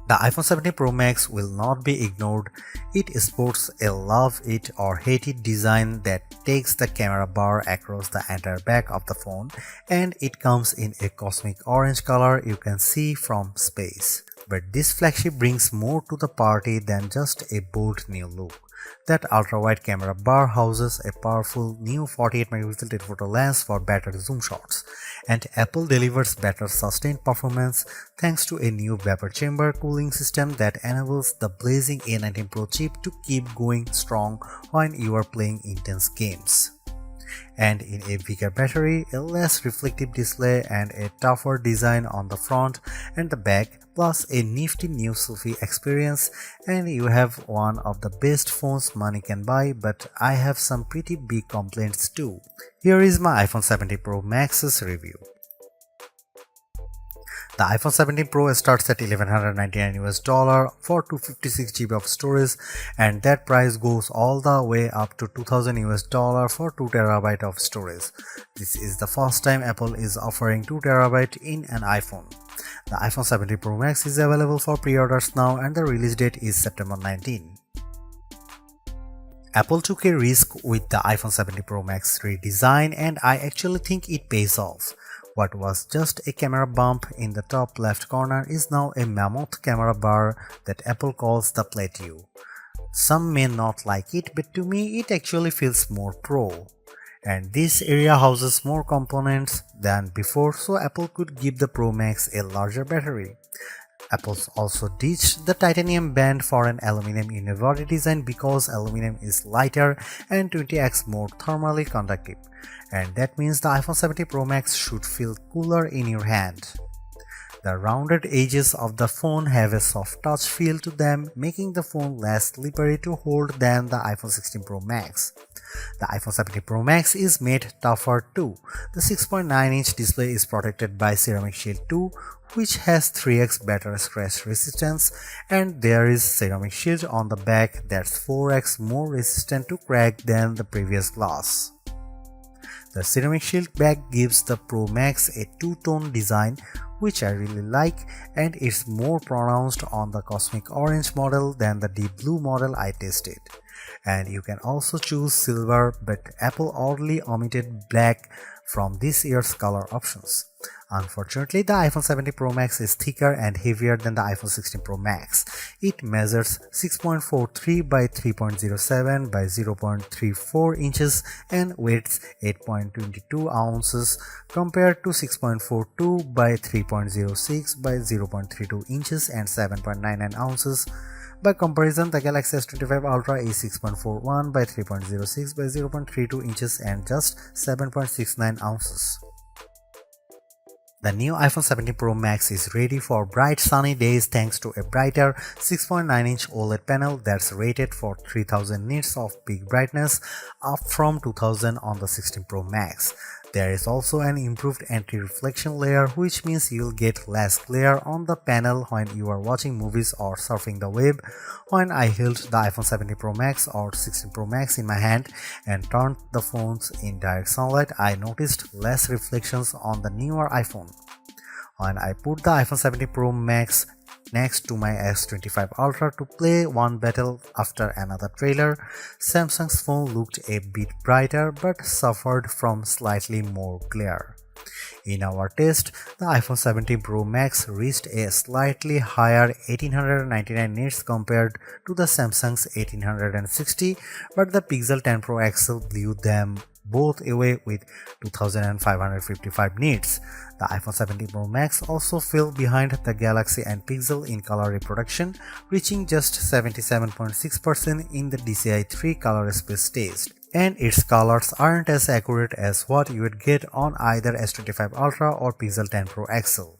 The iPhone 17 Pro Max will not be ignored. It sports a love it or hate it design that takes the camera bar across the entire back of the phone, and it comes in a cosmic orange color you can see from space. But this flagship brings more to the party than just a bold new look. That ultra-wide camera bar houses a powerful new 48-megapixel telephoto lens for better zoom shots, and Apple delivers better sustained performance thanks to a new vapor chamber cooling system that enables the blazing A19 Pro chip to keep going strong when you are playing intense games. And in a bigger battery, a less reflective display, and a tougher design on the front and the back, plus a nifty new selfie experience, and you have one of the best phones money can buy. But I have some pretty big complaints too. Here is my iPhone 17 Pro Max's review. The iPhone 17 Pro starts at $1,199 for 256 GB of storage, and that price goes all the way up to $2,000 for 2 TB of storage. This is the first time Apple is offering 2 TB in an iPhone. The iPhone 17 Pro Max is available for pre-orders now, and the release date is September 19. Apple took a risk with the iPhone 17 Pro Max redesign, and I actually think it pays off. What was just a camera bump in the top left corner is now a mammoth camera bar that Apple calls the Plateau. Some may not like it, but to me it actually feels more pro. And this area houses more components than before, so Apple could give the Pro Max a larger battery. Apple also ditched the titanium band for an aluminum unibody design because aluminum is lighter and 20x more thermally conductive, and that means the iPhone 17 Pro Max should feel cooler in your hand. The rounded edges of the phone have a soft touch feel to them, making the phone less slippery to hold than the iPhone 16 Pro Max. The iPhone 17 Pro Max is made tougher too. The 6.9-inch display is protected by Ceramic Shield 2, which has 3x better scratch resistance, and there is Ceramic Shield on the back that's 4x more resistant to crack than the previous glass. The Ceramic Shield back gives the Pro Max a two-tone design, which I really like, and it's more pronounced on the Cosmic Orange model than the Deep Blue model I tested. And you can also choose silver, but Apple oddly omitted black from this year's color options. Unfortunately, the iPhone 17 Pro Max is thicker and heavier than the iPhone 16 Pro Max. It measures 6.43 by 3.07 by 0.34 inches and weighs 8.22 ounces compared to 6.42 by 3.06 by 0.32 inches and 7.99 ounces. By comparison, the Galaxy S25 Ultra is 6.41 by 3.06 by 0.32 inches and just 7.69 ounces. The new iPhone 17 Pro Max is ready for bright sunny days thanks to a brighter 6.9-inch OLED panel that's rated for 3000 nits of peak brightness, up from 2000 on the 16 Pro Max. There is also an improved anti-reflection layer, which means you'll get less glare on the panel when you are watching movies or surfing the web. When I held the iPhone 17 Pro Max or 16 Pro Max in my hand and turned the phones in direct sunlight, I noticed less reflections on the newer iPhone. When I put the iPhone 17 Pro Max next to my S25 Ultra to play one battle after another trailer, Samsung's phone looked a bit brighter but suffered from slightly more glare. In our test, the iPhone 17 Pro Max reached a slightly higher 1899 nits compared to the Samsung's 1860, but the Pixel 10 Pro XL blew them both away with 2555 nits. The iPhone 17 Pro Max also fell behind the Galaxy and Pixel in color reproduction, reaching just 77.6% in the DCI-3 color space test. And its colors aren't as accurate as what you would get on either S25 Ultra or Pixel 10 Pro XL.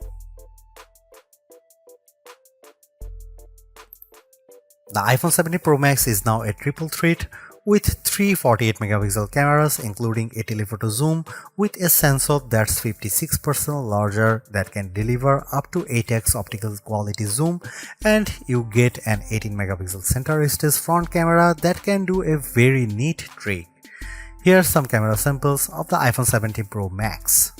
The iPhone 17 Pro Max is now a triple threat with three 48-megapixel cameras, including a telephoto zoom with a sensor that's 56% larger that can deliver up to 8x optical quality zoom, and you get an 18-megapixel center stage front camera that can do a very neat trick. Here are some camera samples of the iPhone 17 Pro Max.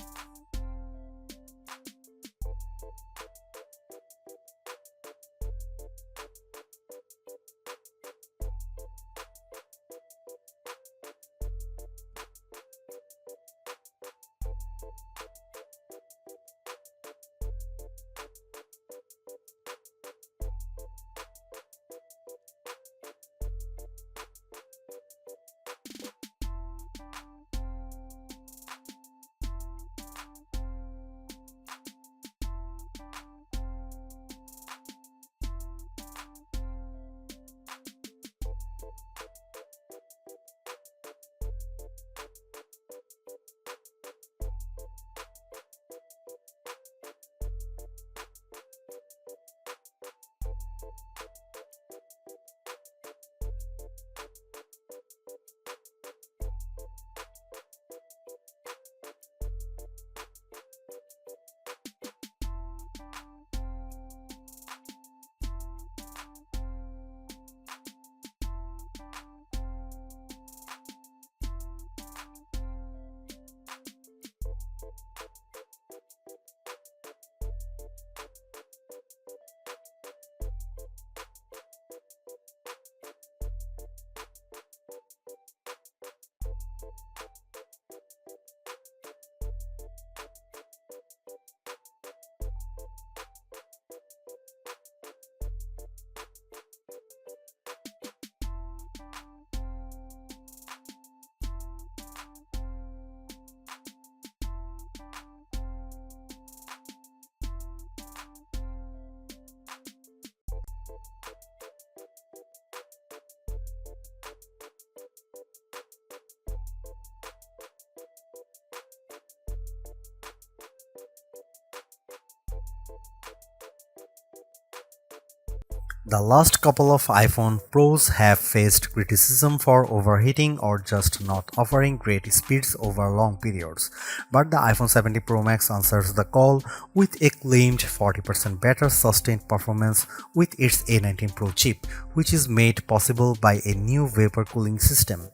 The last couple of iPhone Pros have faced criticism for overheating or just not offering great speeds over long periods, but the iPhone 70 Pro Max answers the call with a claimed 40% better sustained performance with its A19 Pro chip, which is made possible by a new vapor cooling system.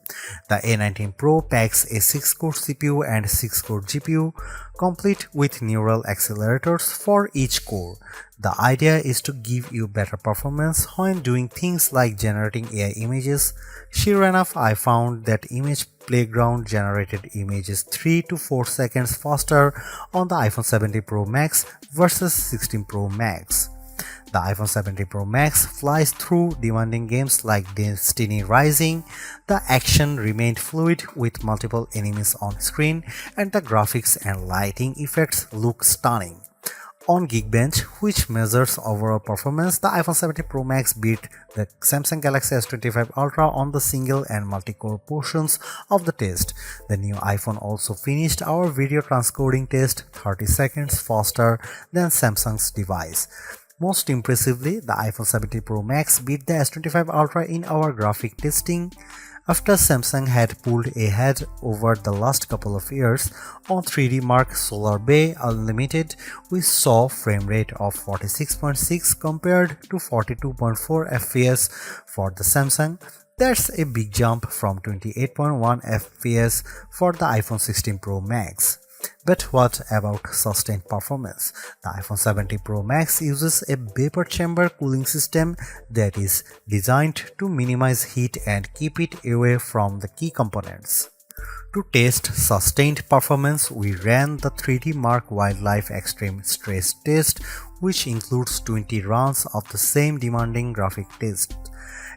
The A19 Pro packs a 6-core CPU and 6-core GPU, complete with neural accelerators for each core. The idea is to give you better performance when doing things like generating AI images. Sure enough, I found that Image Playground generated images 3 to 4 seconds faster on the iPhone 70 Pro Max versus 16 Pro Max. The iPhone 70 Pro Max flies through demanding games like Destiny Rising. The action remained fluid with multiple enemies on screen, and the graphics and lighting effects look stunning. On Geekbench, which measures overall performance, the iPhone 70 Pro Max beat the Samsung Galaxy S25 Ultra on the single and multi-core portions of the test. The new iPhone also finished our video transcoding test 30 seconds faster than Samsung's device. Most impressively, the iPhone 70 Pro Max beat the S25 Ultra in our graphic testing. After Samsung had pulled ahead over the last couple of years, on 3D Mark Solar Bay Unlimited, we saw frame rate of 46.6 compared to 42.4 FPS for the Samsung. That's a big jump from 28.1 FPS for the iPhone 16 Pro Max. But what about sustained performance? The iPhone 70 Pro Max uses a vapor chamber cooling system that is designed to minimize heat and keep it away from the key components. To test sustained performance, we ran the 3D Mark Wildlife Extreme Stress Test, which includes 20 runs of the same demanding graphic test.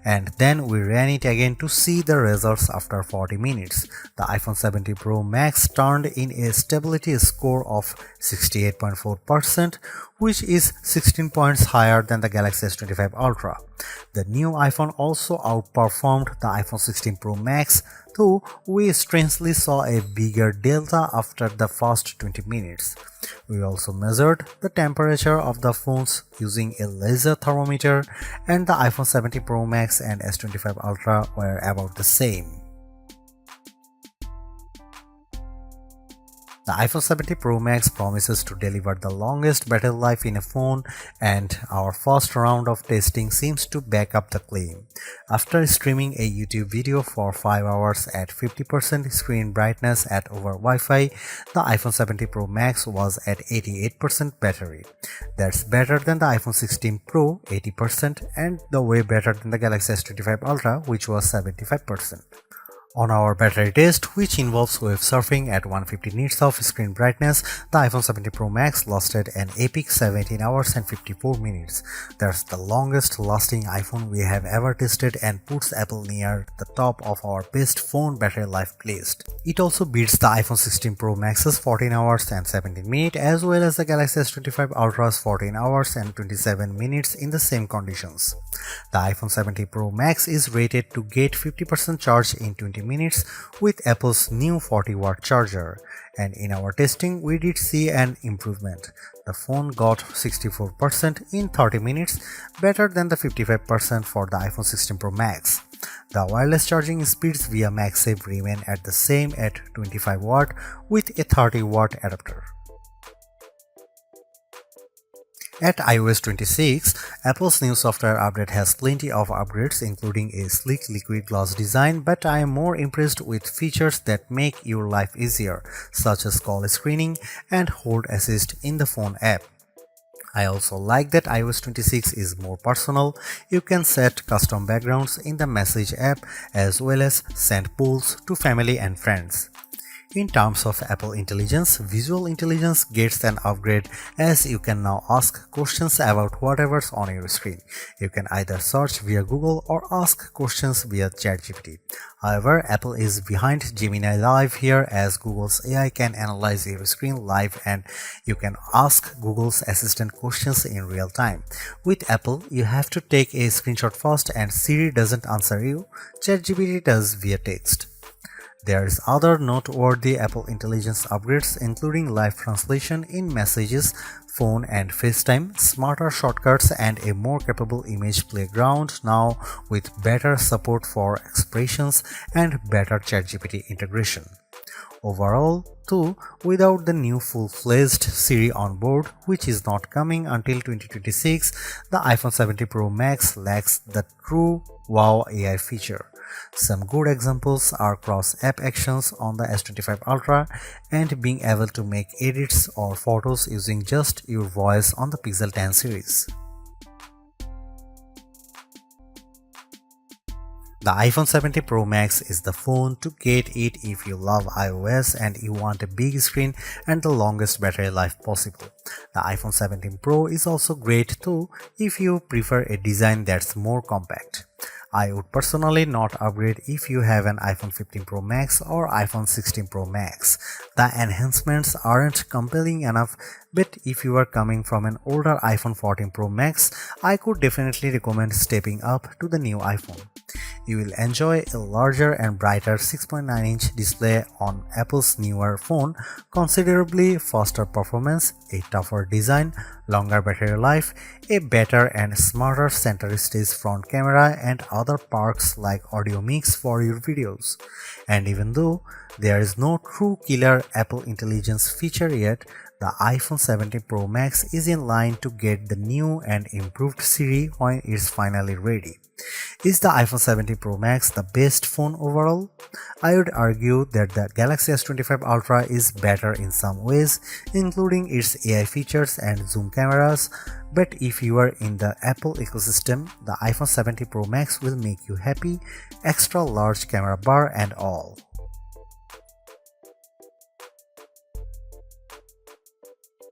And then we ran it again to see the results after 40 minutes. The iPhone 70 Pro Max turned in a stability score of 68.4%, which is 16 points higher than the Galaxy S25 Ultra. The new iPhone also outperformed the iPhone 16 Pro Max, though we strangely saw a bigger delta after the first 20 minutes. We also measured the temperature of the phones using a laser thermometer, and the iPhone 70 Pro Max and S25 Ultra were about the same. The iPhone 70 Pro Max promises to deliver the longest battery life in a phone, and our first round of testing seems to back up the claim. After streaming a YouTube video for 5 hours at 50% screen brightness at over Wi-Fi, the iPhone 70 Pro Max was at 88% battery. That's better than the iPhone 16 Pro 80% and the way better than the Galaxy S25 Ultra, which was 75%. On our battery test, which involves web surfing at 150 nits of screen brightness, the iPhone 70 Pro Max lasted an epic 17 hours and 54 minutes. That's the longest lasting iPhone we have ever tested and puts Apple near the top of our best phone battery life list. It also beats the iPhone 16 Pro Max's 14 hours and 17 minutes as well as the Galaxy S25 Ultra's 14 hours and 27 minutes in the same conditions. The iPhone 70 Pro Max is rated to get 50% charge in 20 minutes with Apple's new 40-watt charger, and in our testing we did see an improvement. The phone got 64% in 30 minutes, better than the 55% for the iPhone 16 Pro Max. The wireless charging speeds via MagSafe remain at the same at 25 watt with a 30-watt adapter. At iOS 26, Apple's new software update has plenty of upgrades including a sleek liquid glass design, but I am more impressed with features that make your life easier, such as call screening and hold assist in the phone app. I also like that iOS 26 is more personal. You can set custom backgrounds in the Message app as well as send polls to family and friends. In terms of Apple Intelligence, Visual Intelligence gets an upgrade as you can now ask questions about whatever's on your screen. You can either search via Google or ask questions via ChatGPT. However, Apple is behind Gemini Live here as Google's AI can analyze your screen live and you can ask Google's Assistant questions in real time. With Apple, you have to take a screenshot first and Siri doesn't answer you, ChatGPT does via text. There's other noteworthy Apple Intelligence upgrades including live translation in messages, phone and FaceTime, smarter shortcuts and a more capable image playground now with better support for expressions and better ChatGPT integration. Overall, too, without the new full-fledged Siri on board, which is not coming until 2026, the iPhone 17 Pro Max lacks the true wow AI feature. Some good examples are cross-app actions on the S25 Ultra and being able to make edits or photos using just your voice on the Pixel 10 series. The iPhone 17 Pro Max is the phone to get it if you love iOS and you want a big screen and the longest battery life possible. The iPhone 17 Pro is also great too if you prefer a design that's more compact. I would personally not upgrade if you have an iPhone 15 Pro Max or iPhone 16 Pro Max. The enhancements aren't compelling enough, but if you are coming from an older iPhone 14 Pro Max, I could definitely recommend stepping up to the new iPhone. You will enjoy a larger and brighter 6.9-inch display on Apple's newer phone, considerably faster performance, a tougher design, longer battery life, a better and smarter center stage front camera and other perks like audio mix for your videos. And even though there is no true killer Apple Intelligence feature yet, the iPhone 17 Pro Max is in line to get the new and improved Siri when it's finally ready. Is the iPhone 17 Pro Max the best phone overall? I would argue that the Galaxy S25 Ultra is better in some ways, including its AI features and zoom cameras, but if you are in the Apple ecosystem, the iPhone 17 Pro Max will make you happy, extra large camera bar and all.